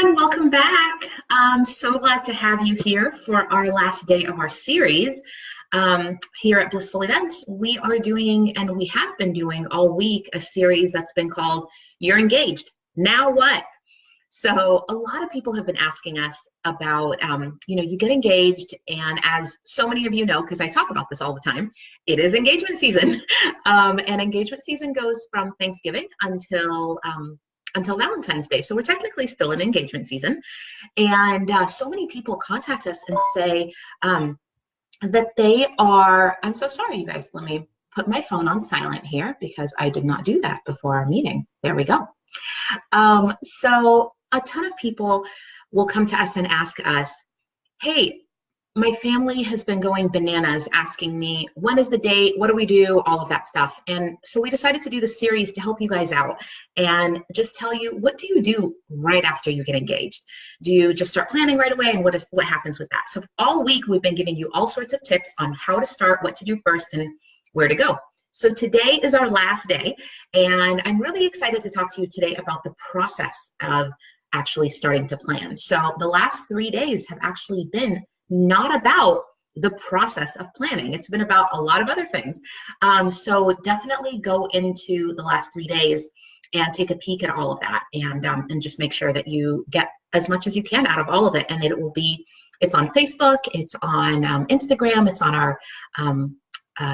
everyone, welcome back. I'm so glad to have you here for our last day of our series here at Blissful Events. We are doing, and we have been doing all week, a series that's been called You're Engaged, Now What? So a lot of people have been asking us about, you get engaged, and as so many of you know, because I talk about this all the time, it is engagement season. And engagement season goes from Thanksgiving until Valentine's Day. So we're technically still in engagement season. And so many people contact us and say that they are, I'm so sorry, you guys, let me put my phone on silent here because I did not do that before our meeting. There we go. So a ton of people will come to us and ask us, hey, my family has been going bananas asking me, when is the date? What do we do? All of that stuff. And so we decided to do the series to help you guys out and just tell you, what do you do right after you get engaged? Do you just start planning right away? And what happens with that? So all week, we've been giving you all sorts of tips on how to start, what to do first, and where to go. So today is our last day, and I'm really excited to talk to you today about the process of actually starting to plan. So the last 3 days have actually been not about the process of planning. It's been about a lot of other things. So definitely go into the last 3 days and take a peek at all of that, and just make sure that you get as much as you can out of all of it. And it's on Facebook, it's on Instagram, it's on our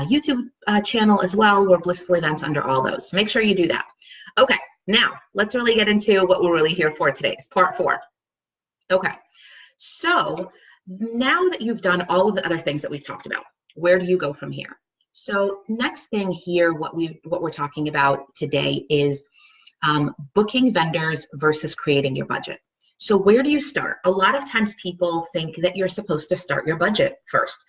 YouTube channel as well. We're Blissful Events under all those. So make sure you do that. Okay, now let's really get into what we're really here for today. It's part 4. Okay, so now that you've done all of the other things that we've talked about, where do you go from here? So next thing here, what we're talking about today is booking vendors versus creating your budget. So where do you start? A lot of times people think that you're supposed to start your budget first.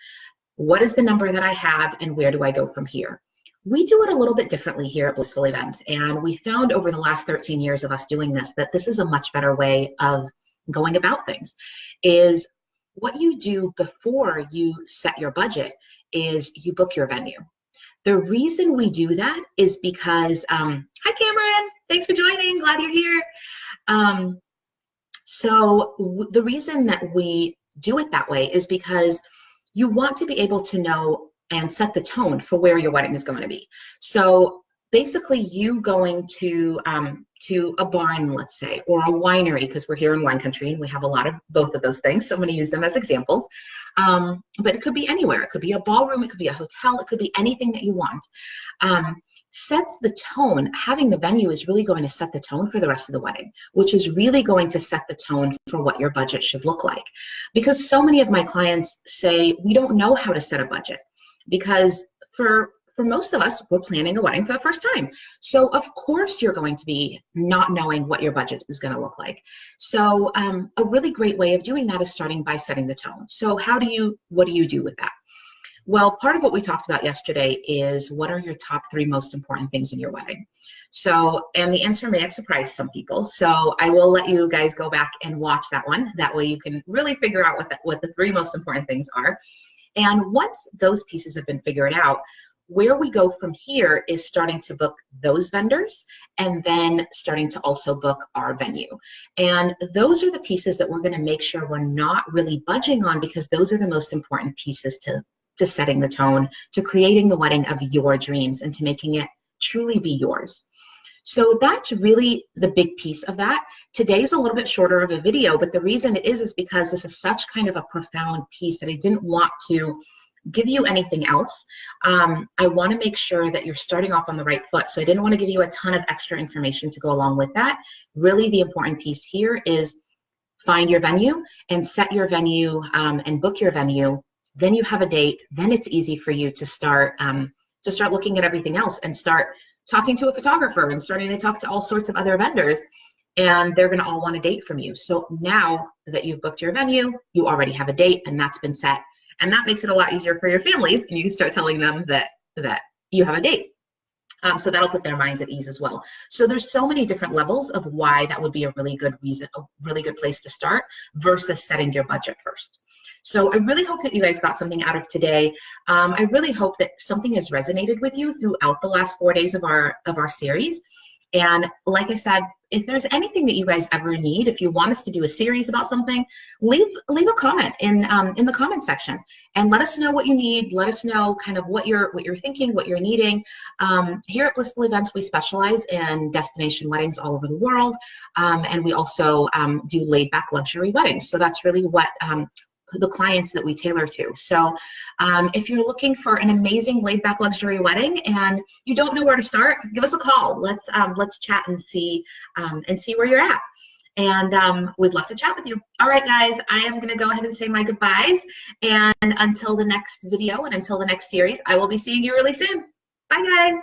What is the number that I have and where do I go from here? We do it a little bit differently here at Blissful Events, and we found over the last 13 years of us doing this that this is a much better way of going about things. Is what you do before you set your budget is you book your venue. The reason we do that is because, hi Cameron, thanks for joining, glad you're here. So the reason that we do it that way is because you want to be able to know and set the tone for where your wedding is going to be. So basically you going to a barn, let's say, or a winery, because we're here in wine country and we have a lot of both of those things, so I'm going to use them as examples. But it could be anywhere. It could be a ballroom, it could be a hotel, it could be anything that you want. Sets the tone. Having the venue is really going to set the tone for the rest of the wedding, which is really going to set the tone for what your budget should look like. Because so many of my clients say, we don't know how to set a budget, because for most of us, we're planning a wedding for the first time. So of course you're going to be not knowing what your budget is going to look like. So a really great way of doing that is starting by setting the tone. So what do you do with that? Well, part of what we talked about yesterday is what are your top 3 most important things in your wedding? So, and the answer may have surprised some people. So I will let you guys go back and watch that one. That way you can really figure out what the 3 most important things are. And once those pieces have been figured out, where we go from here is starting to book those vendors and then starting to also book our venue. And those are the pieces that we're going to make sure we're not really budging on, because those are the most important pieces to setting the tone, to creating the wedding of your dreams and to making it truly be yours. So that's really the big piece of that. Today's a little bit shorter of a video, but the reason it is because this is such kind of a profound piece that I didn't want to give you anything else. I want to make sure that you're starting off on the right foot. So I didn't want to give you a ton of extra information to go along with that. Really the important piece here is find your venue and set your venue and book your venue. Then you have a date. Then it's easy for you to start looking at everything else and start talking to a photographer and starting to talk to all sorts of other vendors, and they're going to all want a date from you. So now that you've booked your venue, you already have a date and that's been set. And that makes it a lot easier for your families, and you can start telling them that you have a date. So that'll put their minds at ease as well. So there's so many different levels of why that would be a really good reason, a really good place to start versus setting your budget first. So I really hope that you guys got something out of today. I really hope that something has resonated with you throughout the last 4 days of our series. And like I said, if there's anything that you guys ever need, if you want us to do a series about something, leave a comment in the comment section and let us know what you need. Let us know kind of what you're thinking, what you're needing. Here at Blissful Events, we specialize in destination weddings all over the world, and we also do laid back luxury weddings. So that's really what the clients that we tailor to. So if you're looking for an amazing laid back luxury wedding and you don't know where to start, give us a call. Let's chat and see where you're at. And we'd love to chat with you. All right, guys, I am going to go ahead and say my goodbyes. And until the next video and until the next series, I will be seeing you really soon. Bye, guys.